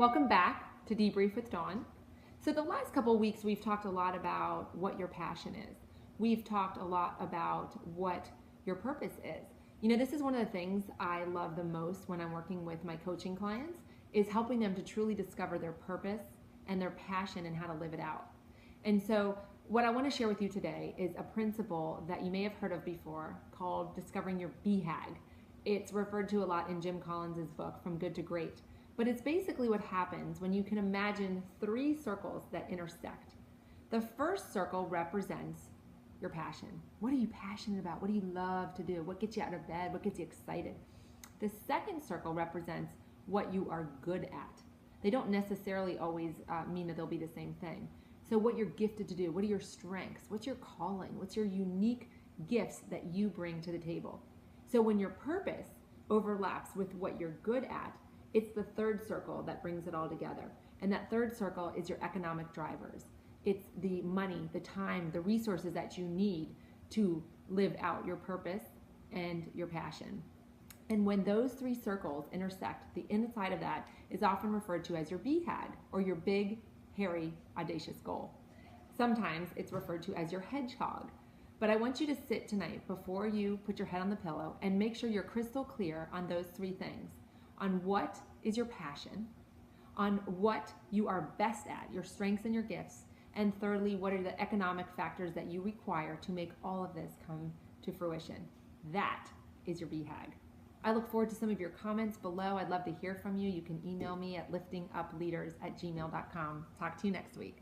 Welcome back to Debrief with Dawn. So the last couple of weeks we've talked a lot about what your passion is. We've talked a lot about what your purpose is. You know, this is one of the things I love the most when I'm working with my coaching clients is helping them to truly discover their purpose and their passion and how to live it out. And so what I want to share with you today is a principle that you may have heard of before called discovering your BHAG. It's referred to a lot in Jim Collins' book, From Good to Great. But it's basically what happens when you can imagine three circles that intersect. The first circle represents your passion. What are you passionate about? What do you love to do? What gets you out of bed? What gets you excited? The second circle represents what you are good at. They don't necessarily always mean that they'll be the same thing. So what you're gifted to do, what are your strengths? What's your calling? What's your unique gifts that you bring to the table? So when your purpose overlaps with what you're good at, it's the third circle that brings it all together. And that third circle is your economic drivers. It's the money, the time, the resources that you need to live out your purpose and your passion. And when those three circles intersect, the inside of that is often referred to as your BHAG, or your big, hairy, audacious goal. Sometimes it's referred to as your hedgehog. But I want you to sit tonight before you put your head on the pillow and make sure you're crystal clear on those three things. On what is your passion, on what you are best at, your strengths and your gifts, and thirdly, what are the economic factors that you require to make all of this come to fruition. That is your BHAG. I look forward to some of your comments below. I'd love to hear from you. You can email me at liftingupleaders@gmail.com. Talk to you next week.